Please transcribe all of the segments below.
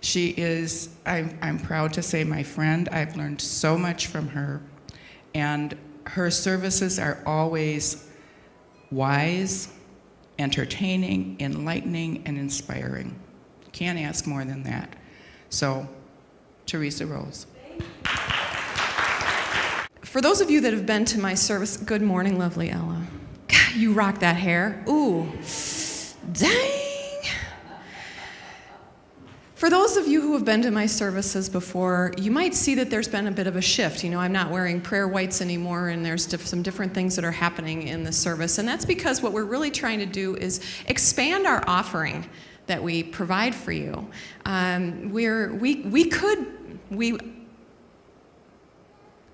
She is, I'm proud to say, my friend. I've learned so much from her, and her services are always wise, entertaining, enlightening, and inspiring. Can't ask more than that. So, Theresa Rose. For those of you that have been to my service, good morning, lovely Ella. God, you rock that hair. Ooh, dang. For those of you who have been to my services before, you might see that there's been a bit of a shift. You know, I'm not wearing prayer whites anymore, and there's some different things that are happening in the service. And that's because what we're really trying to do is expand our offering that we provide for you.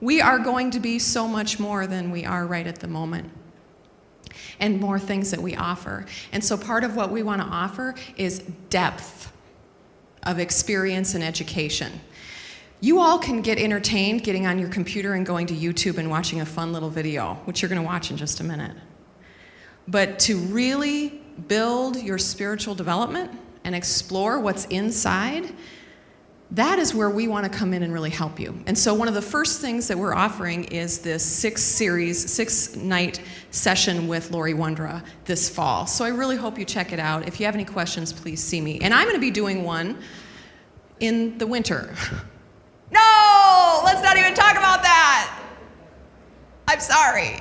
We are going to be so much more than we are right at the moment, and more things that we offer. And so part of what we want to offer is depth of experience and education. You all can get entertained getting on your computer and going to YouTube and watching a fun little video, which you're going to watch in just a minute. But to really build your spiritual development and explore what's inside, that is where we want to come in and really help you. And so one of the first things that we're offering is this 6-night session with Lori Wondra this fall. So I really hope you check it out. If you have any questions, please see me. And I'm going to be doing one in the winter. No, let's not even talk about that. I'm sorry.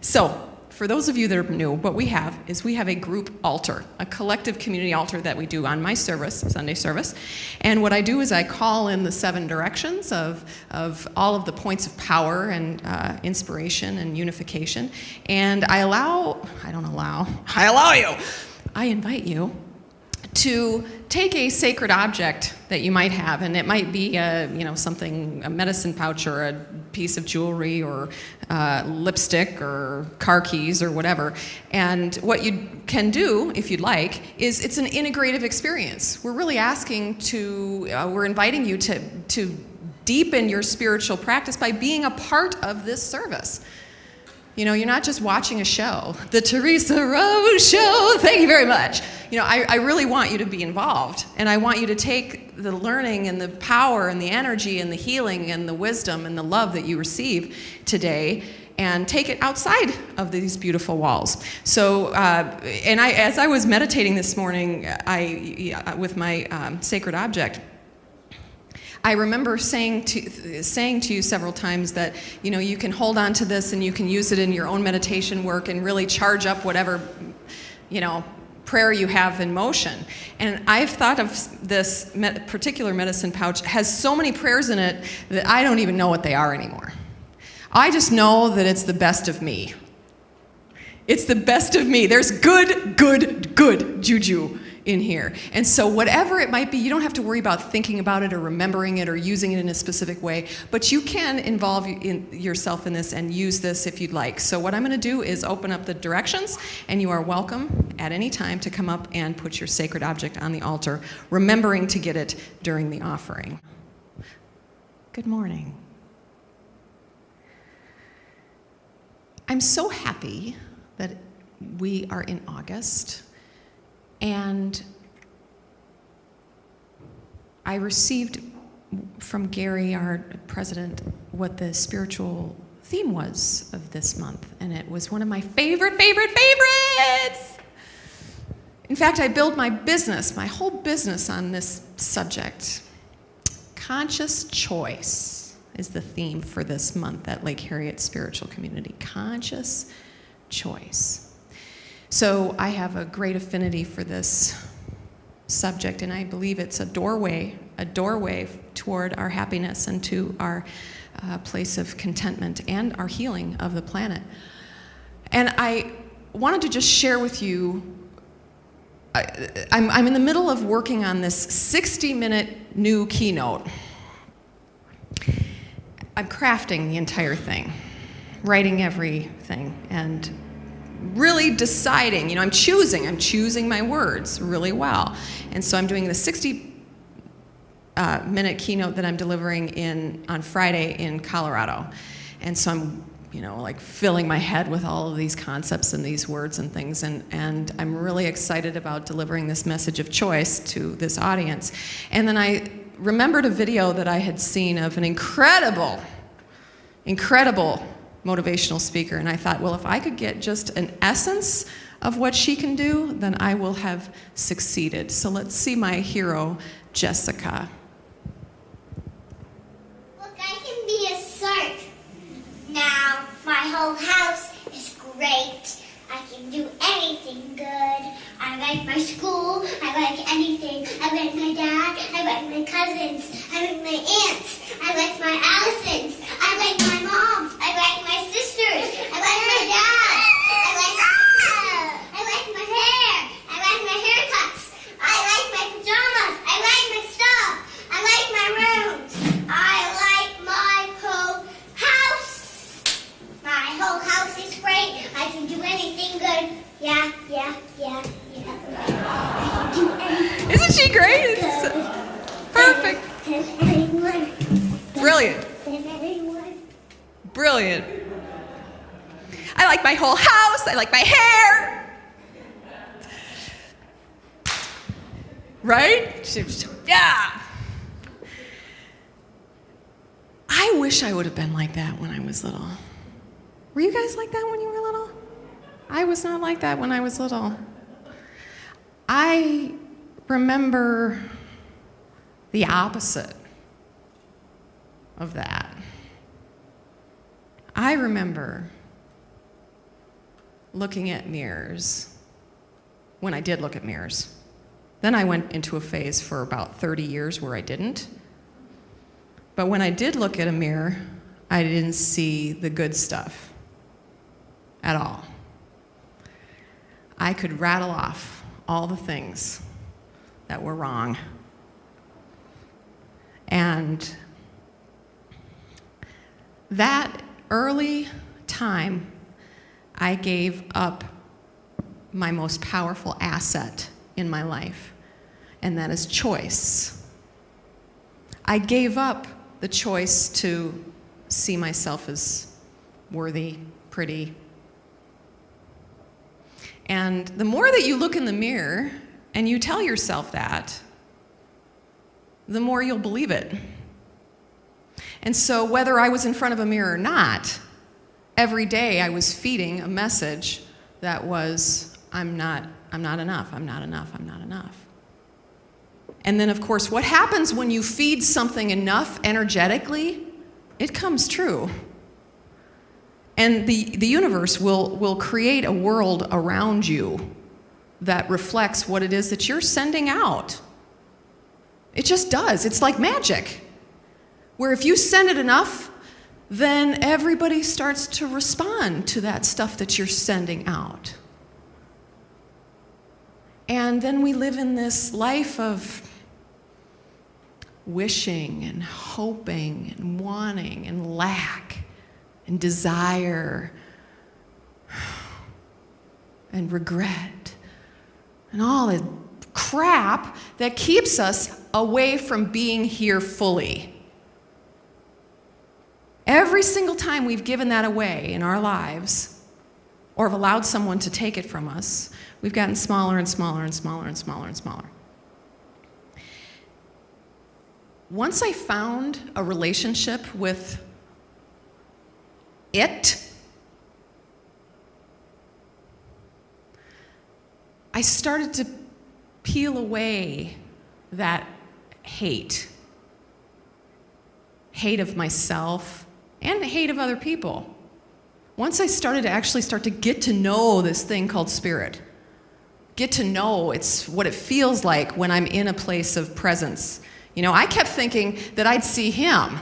So, for those of you that are new, what we have is we have a group altar, a collective community altar that we do on my service, Sunday service. And what I do is I call in the 7 directions of all of the points of power and inspiration and unification. And I invite you to take a sacred object that you might have, and it might be a medicine pouch or a piece of jewelry or lipstick or car keys or whatever. And what you can do, if you'd like, is it's an integrative experience. We're really we're inviting you to deepen your spiritual practice by being a part of this service. You know, you're not just watching a show. The Theresa Rose Show, thank you very much. You know, I really want you to be involved, and I want you to take the learning and the power and the energy and the healing and the wisdom and the love that you receive today and take it outside of these beautiful walls. So, as I was meditating this morning, with my sacred object, I remember saying to you several times that, you know, you can hold on to this and you can use it in your own meditation work and really charge up whatever, you know, prayer you have in motion. And I've thought of this particular medicine pouch has so many prayers in it that I don't even know what they are anymore. I just know that it's the best of me. It's the best of me. There's good juju in here. And so whatever it might be, you don't have to worry about thinking about it or remembering it or using it in a specific way, but you can involve yourself in this and use this if you'd like. So what I'm going to do is open up the directions, and you are welcome at any time to come up and put your sacred object on the altar, remembering to get it during the offering. Good morning. I'm so happy that we are in August. And I received from Gary, our president, what the spiritual theme was of this month. And it was one of my favorites. In fact, I build my whole business on this subject. Conscious choice is the theme for this month at Lake Harriet Spiritual Community. Conscious choice. So I have a great affinity for this subject, and I believe it's a doorway toward our happiness and to our place of contentment and our healing of the planet. And I wanted to just share with you, I'm in the middle of working on this 60-minute new keynote. I'm crafting the entire thing, writing everything, and really deciding, you know, I'm choosing my words really well. And so I'm doing the 60-minute keynote that I'm delivering on Friday in Colorado. And so I'm like filling my head with all of these concepts and these words and things. And I'm really excited about delivering this message of choice to this audience. And then I remembered a video that I had seen of an incredible motivational speaker. And I thought, well, if I could get just an essence of what she can do, then I will have succeeded. So let's see my hero, Jessica. Look, I can be a circ. Now, my whole house is great. I can do anything good. I like my school. I like anything. I like my dad. I like my cousins. I like my aunts. I like my Allisons. I like my mom. I like my sisters. I like my dad. I like my hair. I like my haircuts. I like my pajamas. I like my stuff. I like my rooms. I like my whole house. My whole house is great. I can do anything good. Yeah. I can do anything. Isn't she great? Good. Perfect. And anyone. Brilliant. And anyone. Brilliant. I like my whole house. I like my hair. Right? Yeah. I wish I would have been like that when I was little. Were you guys like that when you were little? I was not like that when I was little. I remember the opposite of that. I remember looking at mirrors when I did look at mirrors. Then I went into a phase for about 30 years where I didn't. But when I did look at a mirror, I didn't see the good stuff at all. I could rattle off all the things that were wrong. And that early time, I gave up my most powerful asset in my life, and that is choice. I gave up the choice to see myself as worthy, pretty. And the more that you look in the mirror and you tell yourself that, the more you'll believe it. And so whether I was in front of a mirror or not, every day I was feeding a message that was, I'm not enough, I'm not enough, I'm not enough. And then, of course, what happens when you feed something enough energetically? It comes true. And the universe will create a world around you that reflects what it is that you're sending out. It just does. It's like magic, where if you send it enough, then everybody starts to respond to that stuff that you're sending out. And then we live in this life of wishing and hoping and wanting and lack and desire and regret and all the crap that keeps us away from being here fully. Every single time we've given that away in our lives or have allowed someone to take it from us, we've gotten smaller and smaller and smaller and smaller and smaller. Once I found a relationship with it, I started to peel away that hate of myself and hate of other people. Once I started to actually start to get to know this thing called spirit, get to know it's what it feels like when I'm in a place of presence. You know, I kept thinking that I'd see him,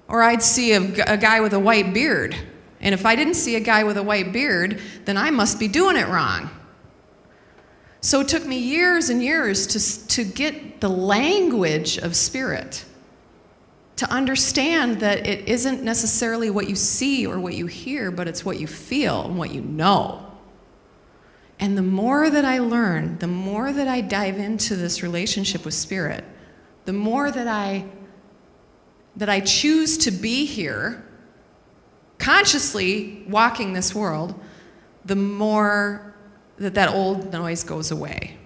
or I'd see a guy with a white beard. And if I didn't see a guy with a white beard, then I must be doing it wrong. So it took me years and years to get the language of spirit, to understand that it isn't necessarily what you see or what you hear, but it's what you feel and what you know. And the more that I learn, the more that I dive into this relationship with spirit, the more that I choose to be here consciously walking this world, the more that old noise goes away.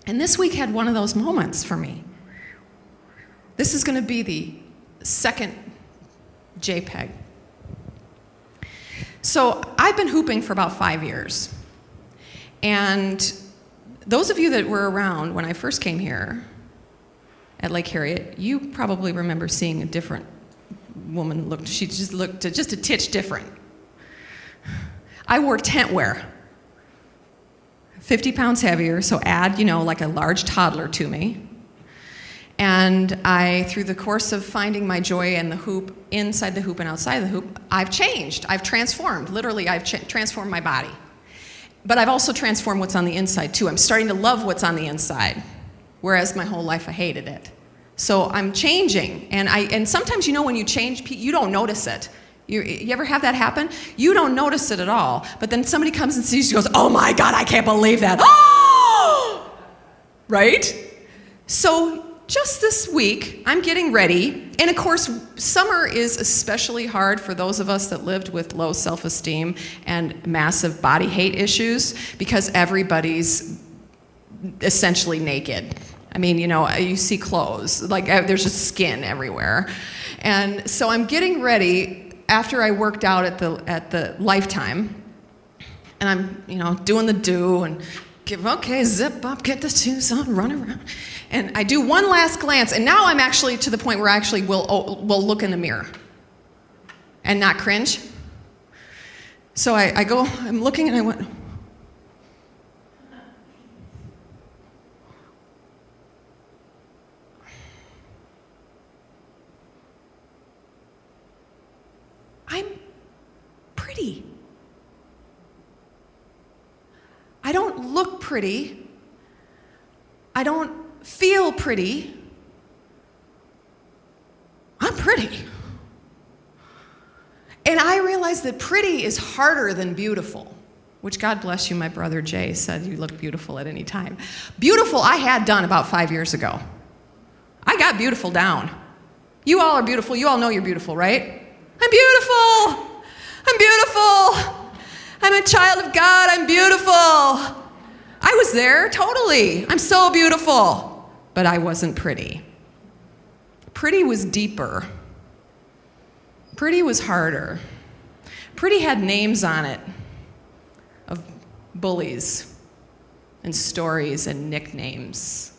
And this week had one of those moments for me. This is going to be the second JPEG. So I've been hooping for about 5 years. And those of you that were around when I first came here at Lake Harriet, you probably remember seeing a different woman. She just looked just a titch different. I wore tent wear, 50 pounds heavier, so add, like a large toddler to me. And through the course of finding my joy in the hoop, inside the hoop and outside the hoop, I've changed. I've transformed. Literally, I've transformed my body. But I've also transformed what's on the inside, too. I'm starting to love what's on the inside, whereas my whole life I hated it. So I'm changing. And sometimes, when you change, you don't notice it. You ever have that happen? You don't notice it at all. But then somebody comes and sees you and goes, oh my God, I can't believe that. Oh! Right? So just this week, I'm getting ready. And of course, summer is especially hard for those of us that lived with low self-esteem and massive body hate issues because everybody's essentially naked. I mean, you see clothes, like there's just skin everywhere. And so I'm getting ready after I worked out at the Lifetime, and I'm, doing the do and zip up, get the shoes on, run around. And I do one last glance, and now I'm actually to the point where I actually will look in the mirror and not cringe. So I'm looking and I went, I'm pretty. I don't look pretty. I don't feel pretty. I'm pretty. And I realized that pretty is harder than beautiful, which God bless you, my brother Jay said you look beautiful at any time. Beautiful I had done about 5 years ago. I got beautiful down. You all are beautiful. You all know you're beautiful, right? I'm beautiful. I'm beautiful. I'm a child of God. I'm beautiful. I was there, totally. I'm so beautiful. But I wasn't pretty. Pretty was deeper. Pretty was harder. Pretty had names on it of bullies and stories and nicknames.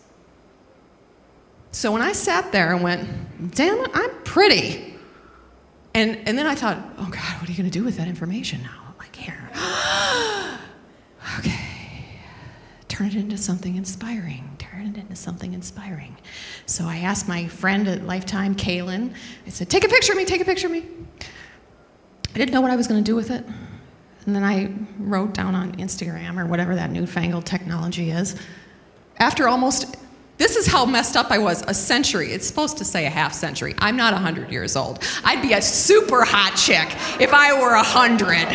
So when I sat there and went, damn it, I'm pretty. And then I thought, oh God, what are you going to do with that information now? Like, here. Okay. Turn it into something inspiring. Turn it into something inspiring. So I asked my friend at Lifetime, Kaylin, I said, take a picture of me, take a picture of me. I didn't know what I was going to do with it. And then I wrote down on Instagram or whatever that newfangled technology is. This is how messed up I was, a century. It's supposed to say a half century. I'm not 100 years old. I'd be a super hot chick if I were 100.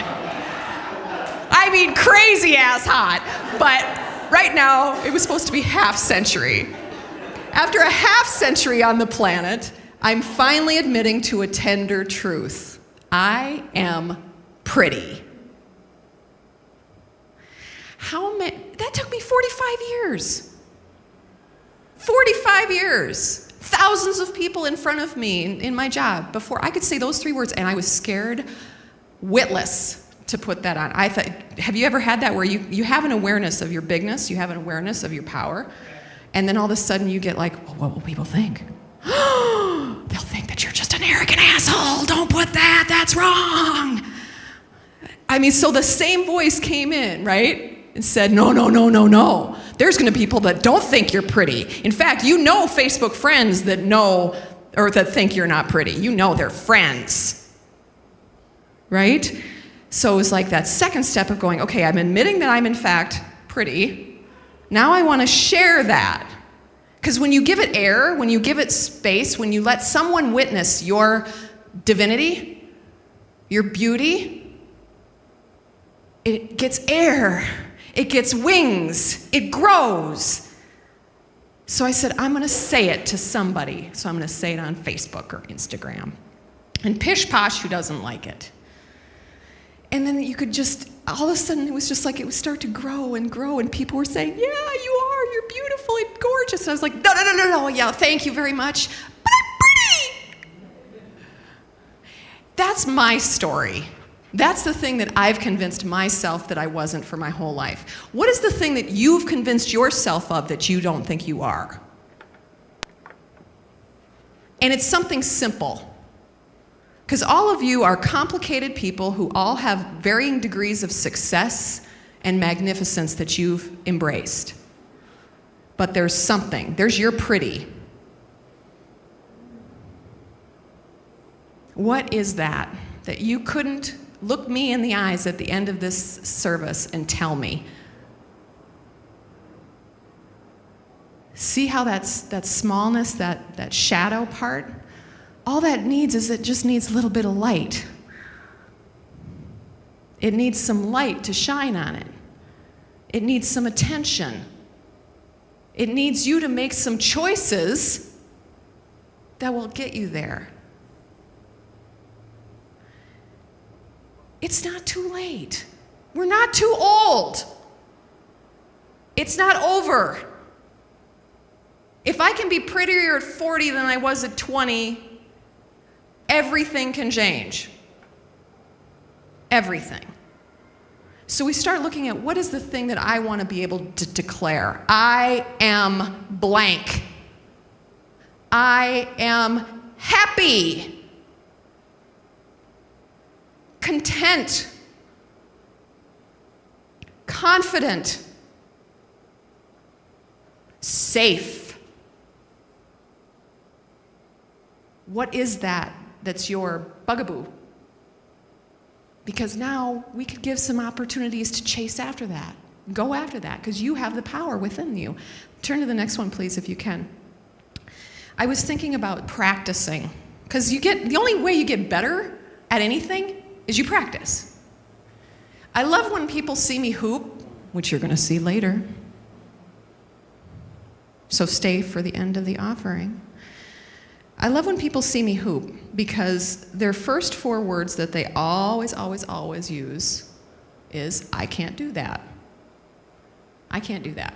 I mean, crazy ass hot. But right now, it was supposed to be half century. After a half century on the planet, I'm finally admitting to a tender truth. I am pretty. That took me 45 years. 45 years. Thousands of people in front of me in my job before I could say those 3 words, and I was scared witless to put that on. I thought, have you ever had that where you have an awareness of your bigness, you have an awareness of your power, and then all of a sudden you get like, well, what will people think? They'll think that you're just an arrogant asshole. Don't put that. That's wrong. I mean, so the same voice came in, right? And said, no. There's going to be people that don't think you're pretty. In fact, Facebook friends that know or that think you're not pretty. They're friends. Right? So it was like that second step of going, okay, I'm admitting that I'm in fact pretty. Now I want to share that. Because when you give it air, when you give it space, when you let someone witness your divinity, your beauty, it gets air. It gets wings. It grows. So I said, I'm going to say it to somebody. So I'm going to say it on Facebook or Instagram. And Pish Posh, who doesn't like it? And then you could just, all of a sudden, it was just like it would start to grow, and people were saying, yeah, you are, you're beautiful and gorgeous. And I was like, no, yeah, thank you very much, but I'm pretty. That's my story. That's the thing that I've convinced myself that I wasn't for my whole life. What is the thing that you've convinced yourself of that you don't think you are? And it's something simple. Because all of you are complicated people who all have varying degrees of success and magnificence that you've embraced. But there's something. There's your pretty. What is that you couldn't look me in the eyes at the end of this service and tell me? See how that smallness, that shadow part? All that needs is it just needs a little bit of light. It needs some light to shine on it. It needs some attention. It needs you to make some choices that will get you there. It's not too late. We're not too old. It's not over. If I can be prettier at 40 than I was at 20, everything can change. Everything. So we start looking at what is the thing that I want to be able to declare. I am blank. I am happy. Content. Confident. Safe. What is that that's your bugaboo? Because now we could give some opportunities to chase after that. Go after that, because you have the power within you. Turn to the next one, please, if you can. I was thinking about practicing, because the only way you get better at anything is you practice. I love when people see me hoop, which you're going to see later. So stay for the end of the offering. I love when people see me hoop, because their first 4 words that they always use is, I can't do that. I can't do that.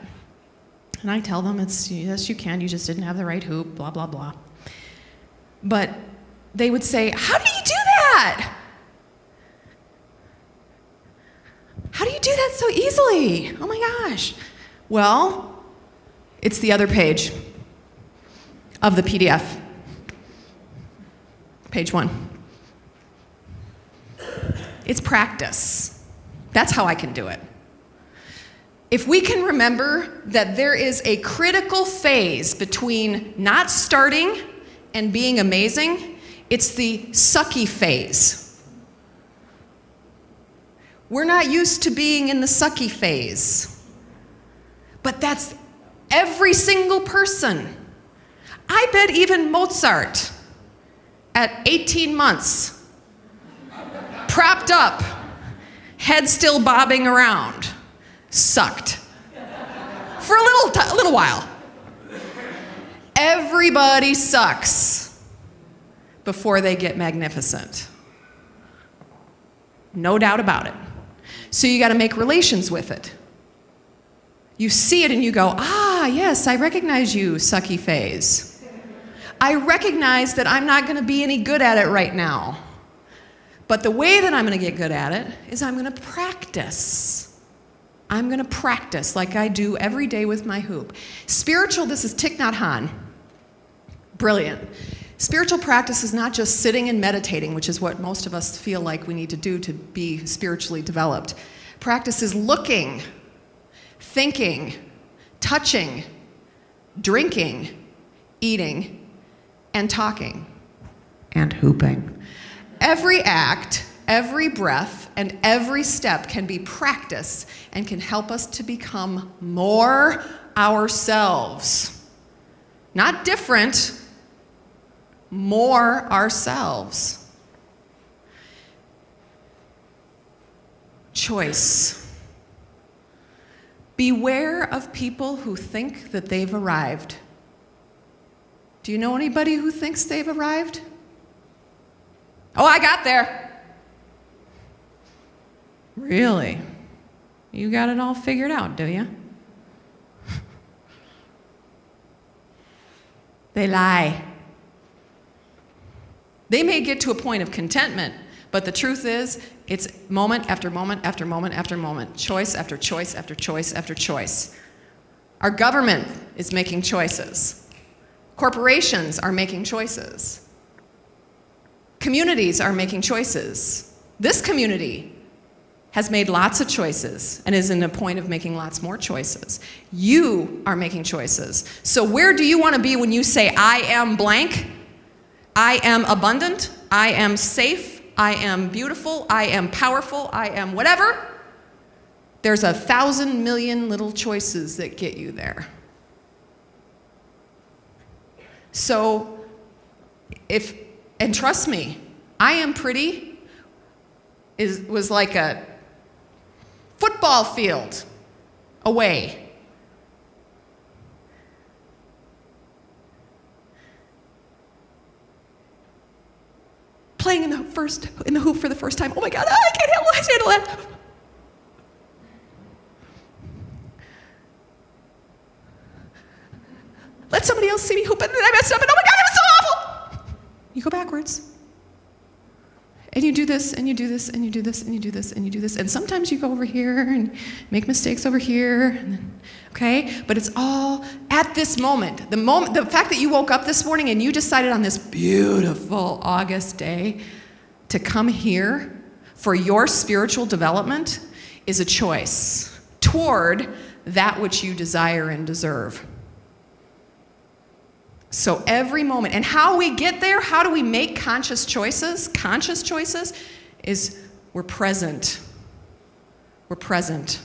And I tell them, yes, you can, you just didn't have the right hoop, blah, blah, blah. But they would say, how do you do that? How do you do that so easily? Oh my gosh. Well, it's the other page of the PDF. Page 1. It's practice. That's how I can do it. If we can remember that there is a critical phase between not starting and being amazing, it's the sucky phase. We're not used to being in the sucky phase. But that's every single person. I bet even Mozart, at 18 months, propped up, head still bobbing around, sucked for a little while. Everybody sucks before they get magnificent. No doubt about it. So you got to make relations with it. You see it and you go, yes, I recognize you, sucky phase. I recognize that I'm not going to be any good at it right now. But the way that I'm going to get good at it is I'm going to practice. I'm going to practice like I do every day with my hoop. Spiritual, this is Thich Nhat Hanh. Brilliant. Spiritual practice is not just sitting and meditating, which is what most of us feel like we need to do to be spiritually developed. Practice is looking, thinking, touching, drinking, eating, and talking, and hooping. Every act, every breath, and every step can be practice and can help us to become more ourselves. Not different, more ourselves. Choice. Beware of people who think that they've arrived. Do you know anybody who thinks they've arrived? Oh, I got there. Really? You got it all figured out, do you? They lie. They may get to a point of contentment, but the truth is, it's moment after moment after moment after moment, choice after choice after choice after choice. Our government is making choices. Corporations are making choices. Communities are making choices. This community has made lots of choices and is in a point of making lots more choices. You are making choices. So where do you want to be when you say, I am blank, I am abundant, I am safe, I am beautiful, I am powerful, I am whatever? There's 1,000 million little choices that get you there. So and trust me, I am pretty was like a football field away. Playing in the hoop for the first time. Oh my God, I can't handle that. Let somebody else see me hoop, and then I messed up, and oh my God, it was so awful. You go backwards. And you do this, and you do this, and you do this, and you do this, and you do this. And sometimes you go over here and make mistakes over here, and then, okay? But it's all at this moment. The fact that you woke up this morning and you decided on this beautiful August day to come here for your spiritual development is a choice toward that which you desire and deserve. So every moment, and how we get there, how do we make conscious choices? Conscious choices is we're present. We're present.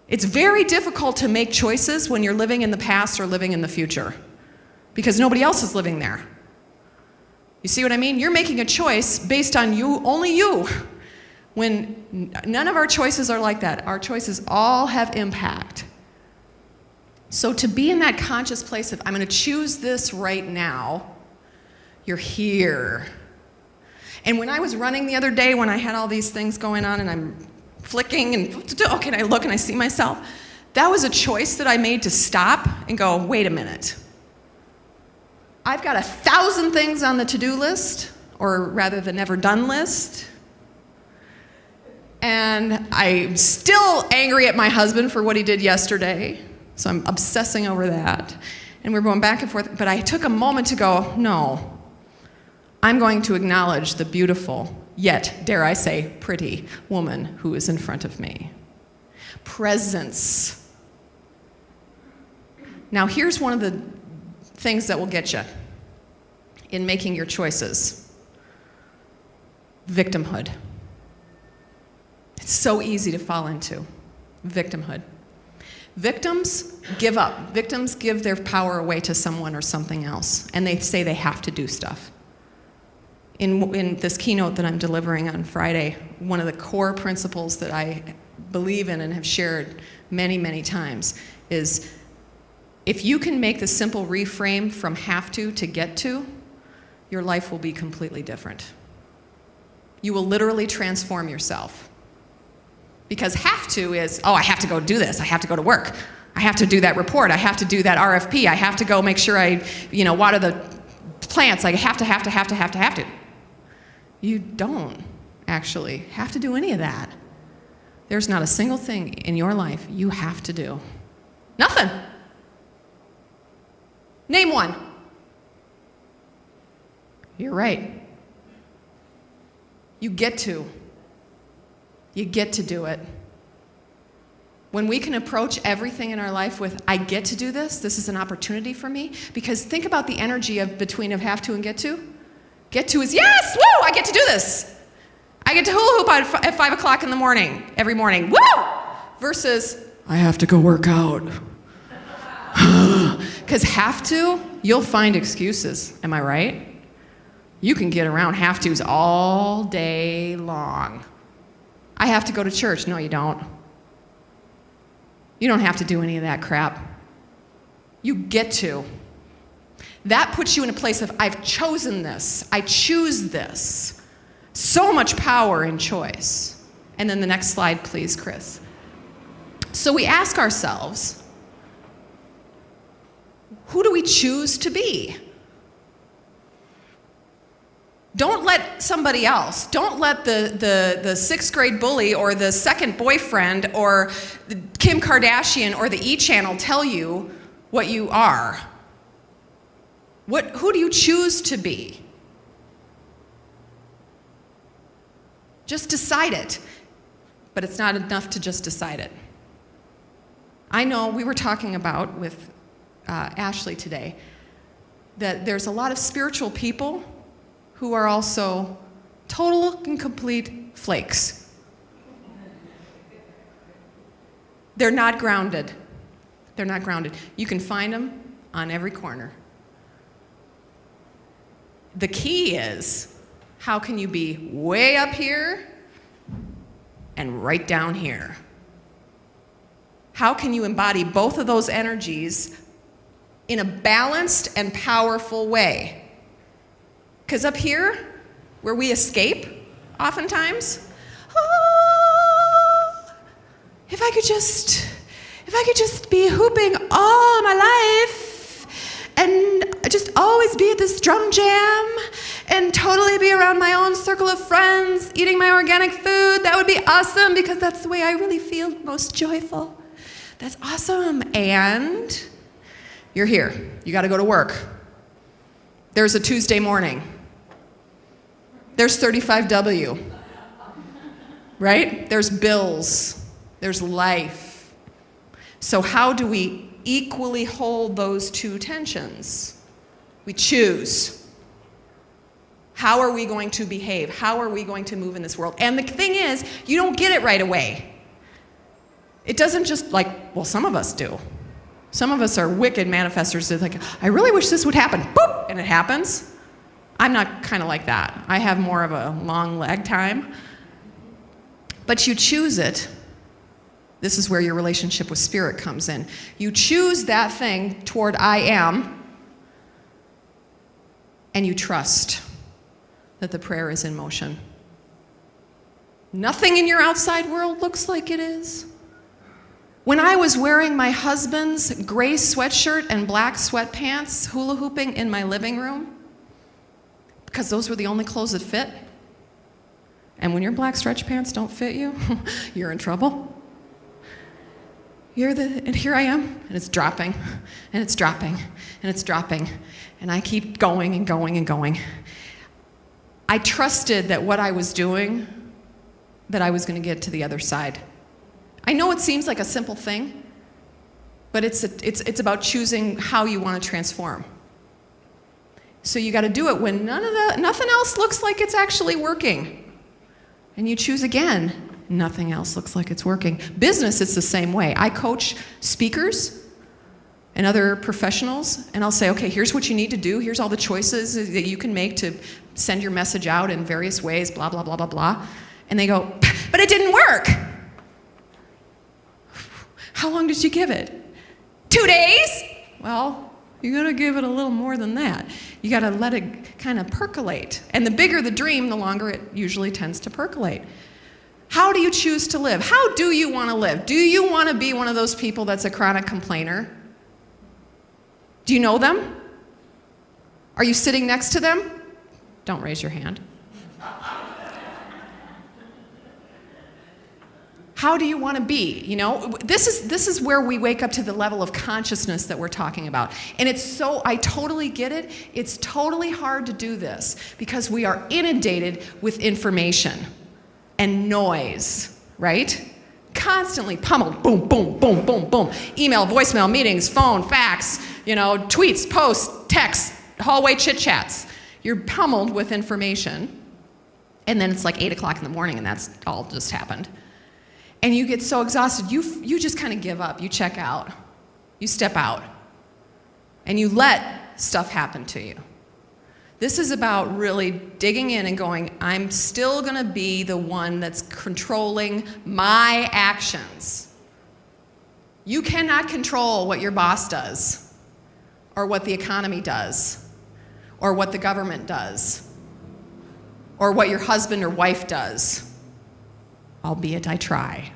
It's very difficult to make choices when you're living in the past or living in the future because nobody else is living there. You see what I mean? You're making a choice based on you, only you. When none of our choices are like that. Our choices all have impact. So to be in that conscious place of, I'm going to choose this right now, you're here. And when I was running the other day, when I had all these things going on and I'm flicking and, okay, and I look and I see myself, that was a choice that I made to stop and go, wait a minute. I've got 1,000 things on the to-do list, or rather the never done list. And I'm still angry at my husband for what he did yesterday. So I'm obsessing over that. And we're going back and forth. But I took a moment to go, no, I'm going to acknowledge the beautiful, yet, dare I say, pretty woman who is in front of me. Presence. Now, here's one of the things that will get you in making your choices. Victimhood. It's so easy to fall into. Victimhood. Victims give up. Victims give their power away to someone or something else, and they say they have to do stuff. In this keynote that I'm delivering on Friday, one of the core principles that I believe in and have shared many, many times is if you can make the simple reframe from have to get to, your life will be completely different. You will literally transform yourself. Because have to is, oh, I have to go do this. I have to go to work. I have to do that report. I have to do that RFP. I have to go make sure I, water the plants. I have to. You don't actually have to do any of that. There's not a single thing in your life you have to do. Nothing. Name one. You're right. You get to. You get to do it. When we can approach everything in our life with, I get to do this, this is an opportunity for me, because think about the energy between have to and get to. Get to is, yes, woo, I get to do this. I get to hula hoop at 5 o'clock in the morning, every morning, woo! Versus, I have to go work out. Because have to, you'll find excuses, am I right? You can get around have to's all day long. I have to go to church. No, you don't. You don't have to do any of that crap. You get to. That puts you in a place of, I've chosen this. I choose this. So much power in choice. And then the next slide, please, Chris. So we ask ourselves, who do we choose to be? Don't let somebody else, don't let the sixth grade bully or the second boyfriend or Kim Kardashian or the E! Channel tell you what you are. Who do you choose to be? Just decide it. But it's not enough to just decide it. I know we were talking about with Ashley today that there's a lot of spiritual people who are also total and complete flakes. They're not grounded. They're not grounded. You can find them on every corner. The key is, how can you be way up here and right down here? How can you embody both of those energies in a balanced and powerful way? Because up here, where we escape, oftentimes, if I could just be hooping all my life and just always be at this drum jam and totally be around my own circle of friends, eating my organic food, that would be awesome because that's the way I really feel most joyful. That's awesome. And you're here. You got to go to work. There's a Tuesday morning. There's 35W, right? There's bills. There's life. So how do we equally hold those two tensions? We choose. How are we going to behave? How are we going to move in this world? And the thing is, you don't get it right away. It doesn't just well, some of us do. Some of us are wicked manifestors. They're like, I really wish this would happen. Boop! And it happens. I'm not kind of like that. I have more of a long lag time. But you choose it. This is where your relationship with spirit comes in. You choose that thing toward I am, and you trust that the prayer is in motion. Nothing in your outside world looks like it is. When I was wearing my husband's gray sweatshirt and black sweatpants, hula hooping in my living room, because those were the only clothes that fit. And when your black stretch pants don't fit you, you're in trouble. And here I am, and it's dropping, and it's dropping, and it's dropping, and I keep going and going and going. I trusted that what I was doing, that I was going to get to the other side. I know it seems like a simple thing, but it's about choosing how you want to transform. So you got to do it when nothing else looks like it's actually working. And you choose again. Nothing else looks like it's working. Business, it's the same way. I coach speakers and other professionals, and I'll say, okay, here's what you need to do. Here's all the choices that you can make to send your message out in various ways, blah, blah, blah, blah, blah. And they go, but it didn't work. How long did you give it? 2 days? Well, you gotta give it a little more than that. You gotta let it kind of percolate. And the bigger the dream, the longer it usually tends to percolate. How do you choose to live? How do you want to live? Do you want to be one of those people that's a chronic complainer? Do you know them? Are you sitting next to them? Don't raise your hand. How do you want to be? You know, this is where we wake up to the level of consciousness that we're talking about. And I totally get it. It's totally hard to do this because we are inundated with information and noise, right? Constantly pummeled, boom, boom, boom, boom, boom. Email, voicemail, meetings, phone, fax, tweets, posts, texts, hallway chit-chats. You're pummeled with information. And then it's like 8 o'clock in the morning and that's all just happened. And you get so exhausted, you just kind of give up. You check out. You step out. And you let stuff happen to you. This is about really digging in and going, I'm still going to be the one that's controlling my actions. You cannot control what your boss does, or what the economy does, or what the government does, or what your husband or wife does. albeit I try.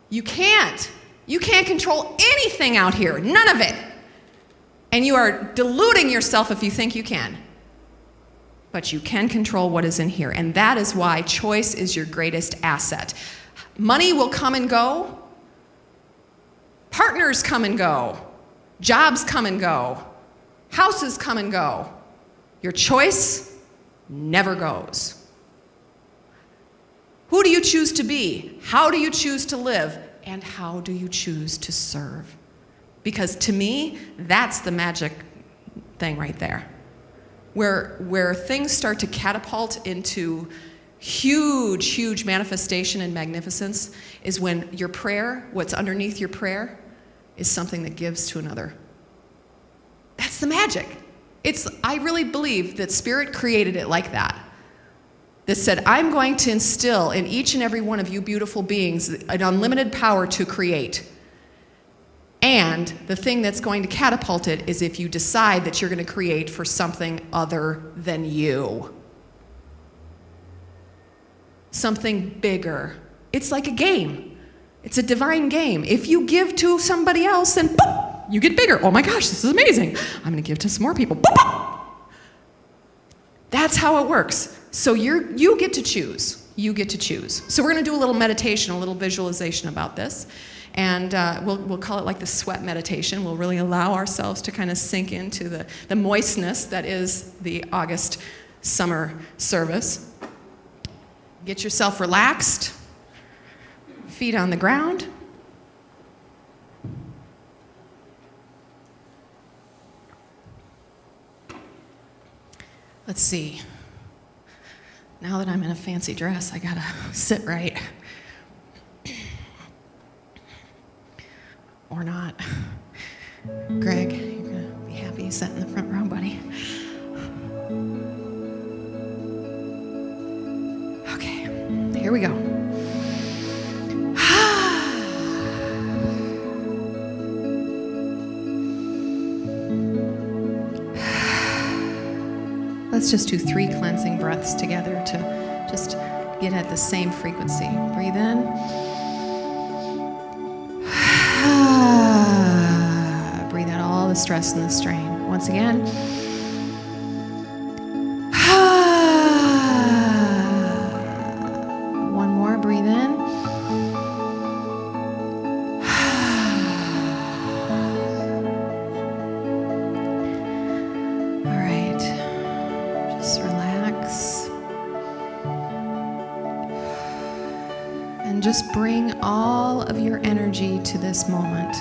You can't. You can't control anything out here, none of it. And you are deluding yourself if you think you can. But you can control what is in here, and that is why choice is your greatest asset. Money will come and go. Partners come and go. Jobs come and go. Houses come and go. Your choice never goes. Who do you choose to be? How do you choose to live? And how do you choose to serve? Because to me, that's the magic thing right there. Where things start to catapult into huge, huge manifestation and magnificence is when your prayer, what's underneath your prayer, is something that gives to another. That's the magic. I really believe that Spirit created it like that. That said, I'm going to instill in each and every one of you beautiful beings an unlimited power to create. And the thing that's going to catapult it is if you decide that you're going to create for something other than you. Something bigger. It's like a game. It's a divine game. If you give to somebody else, then boom, you get bigger. Oh my gosh, this is amazing. I'm going to give to some more people. Boom, boom. That's how it works. So you get to choose. You get to choose. So we're going to do a little meditation, a little visualization about this. And we'll call it like the sweat meditation. We'll really allow ourselves to kind of sink into the moistness that is the August summer service. Get yourself relaxed. Feet on the ground. Let's see. Now that I'm in a fancy dress, I gotta sit right. Or not. Greg, you're gonna be happy you sat in the front row, buddy. Okay, here we go. Let's just do 3 cleansing breaths together to just get at the same frequency. Breathe in. Breathe out all the stress and the strain. Once again. One more. Breathe in. All right. Just relax. And just bring all of your energy to this moment.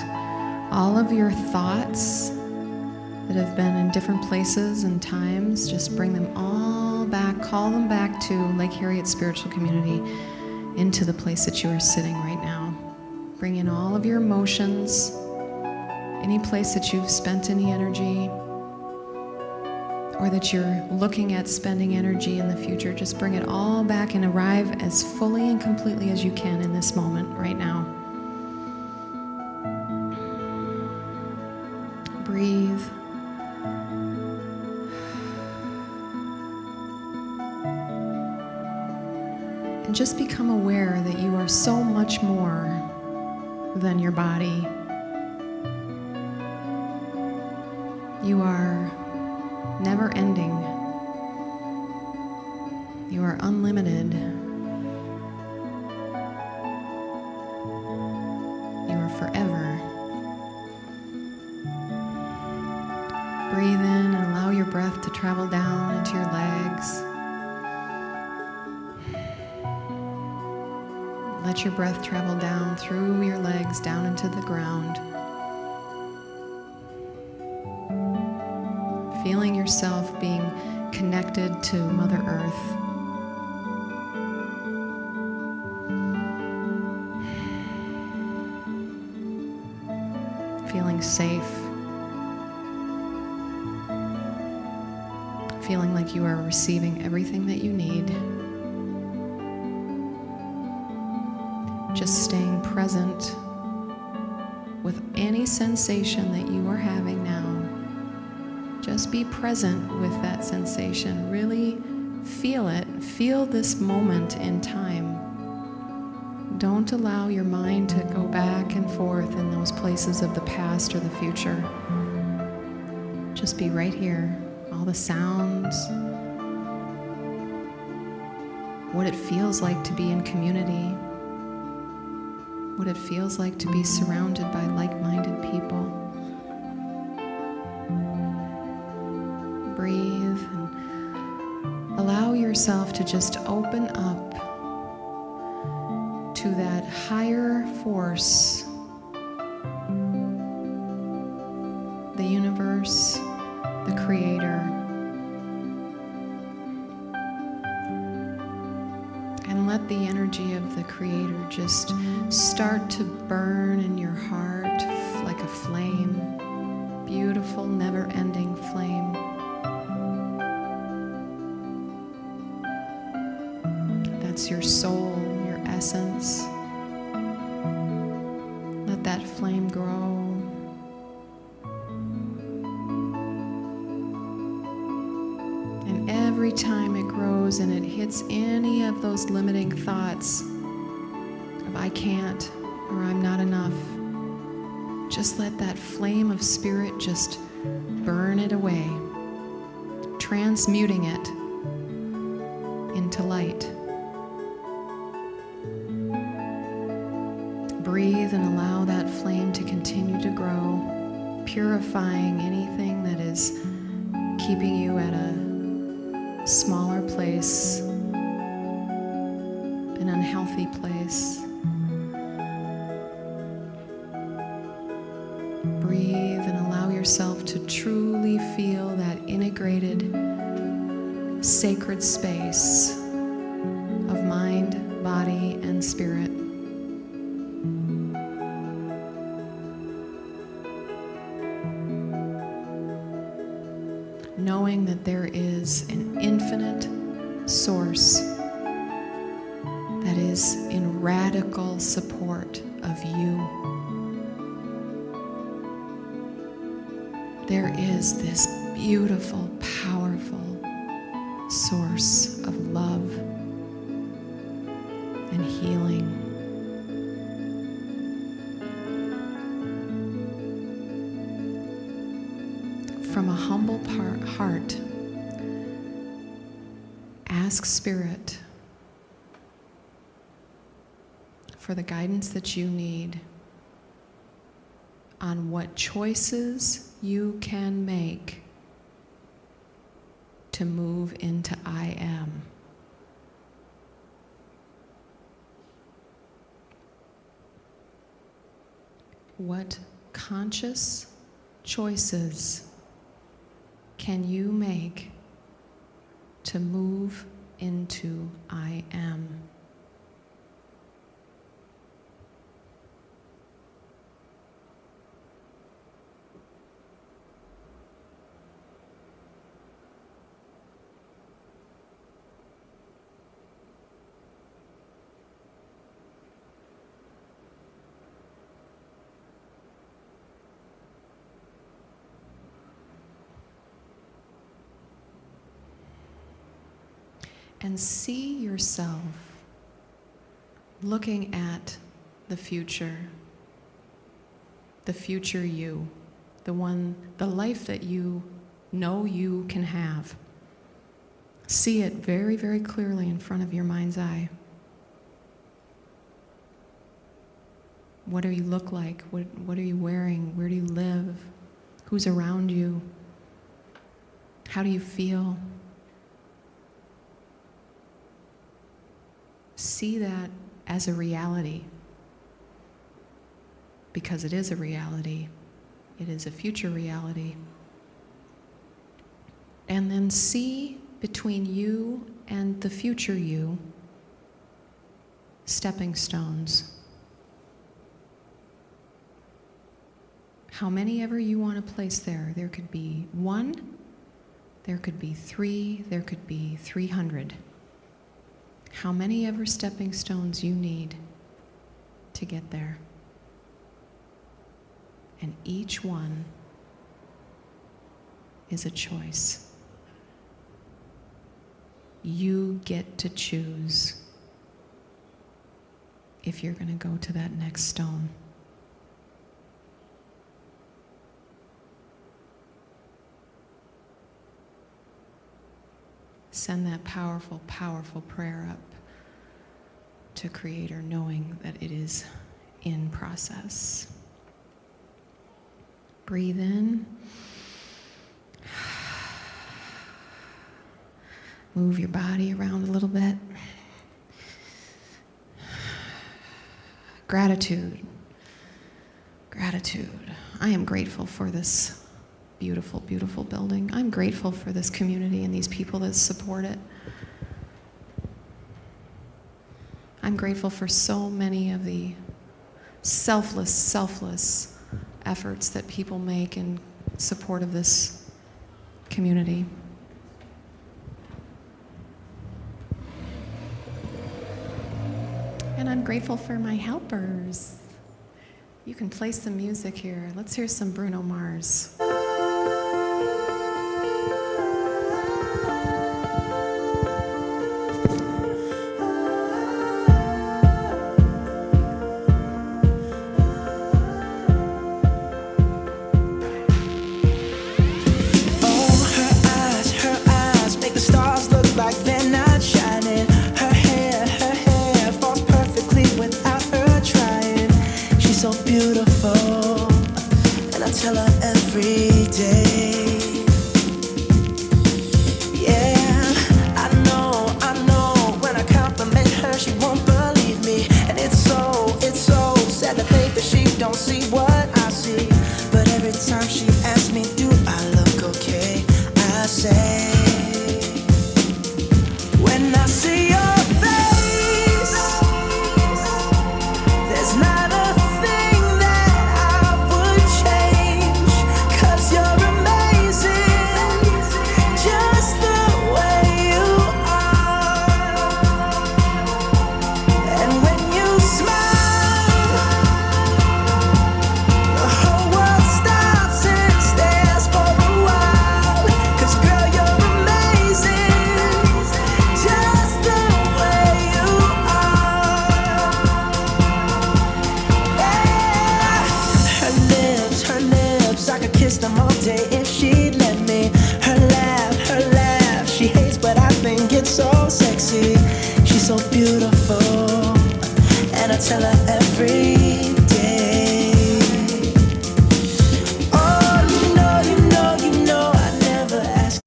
All of your thoughts that have been in different places and times, just bring them all back, call them back to Lake Harriet Spiritual Community, into the place that you are sitting right now. Bring in all of your emotions, any place that you've spent any energy, or that you're looking at spending energy in the future. Just bring it all back and arrive as fully and completely as you can in this moment right now. Breathe. And just become aware that you are so much more than your body. You are never ending. You are unlimited. You are forever. Breathe in and allow your breath to travel down into your legs. Let your breath travel down through your legs, down into the ground. Feeling yourself being connected to Mother Earth. Feeling safe. Feeling like you are receiving everything that you need. Just staying present with any sensation that you are having now. Just be present with that sensation. Really Feel it. Feel this moment in time. Don't allow your mind to go back and forth in those places of the past or the future. Just be right here. All the sounds, what it feels like to be in community, what it feels like to be surrounded by like-minded people. Breathe and allow yourself to just open up to that higher force, the universe, the Creator. And let the energy of the Creator just start to burn in your heart like a flame, beautiful, never-ending flame. That's your soul, your essence. Let that flame grow. And every time it grows and it hits any of those limiting thoughts of I can't or I'm not enough, just let that flame of spirit just burn it away, transmuting it into light. Breathe and allow that flame to continue to grow, purifying anything that is keeping you at a smaller place, an unhealthy place. Breathe and allow yourself to truly feel that integrated, sacred space of mind, body, and spirit. Knowing that there is an infinite source that is in radical support of you. There is this beautiful, powerful source of love and healing. From a humble heart, ask Spirit for the guidance that you need on what choices you can make to move into I am. What conscious choices can you make to move into I am? And see yourself looking at the future you, the life that you know you can have. See it very, very clearly in front of your mind's eye. What do you look like? What are you wearing? Where do you live? Who's around you? How do you feel? See that as a reality, because it is a reality. It is a future reality. And then see between you and the future you stepping stones. How many ever you want to place there. There could be 1, there could be 3, there could be 300. How many ever stepping stones you need to get there. And each one is a choice. You get to choose if you're going to go to that next stone. Send that powerful, powerful prayer up to Creator, knowing that it is in process. Breathe in. Move your body around a little bit. Gratitude. Gratitude. I am grateful for this beautiful, beautiful building. I'm grateful for this community and these people that support it. I'm grateful for so many of the selfless efforts that people make in support of this community. And I'm grateful for my helpers. You can play some music here. Let's hear some Bruno Mars. Tell her every day. Yeah, I know. When I compliment her, she won't believe me, and it's so sad to think that she don't see what I see. But every time she asks me, do I look okay? I say, when I see your face, there's not a them all day if she'd let me. Her laugh, she hates but I think it's so sexy. She's so beautiful, and I tell her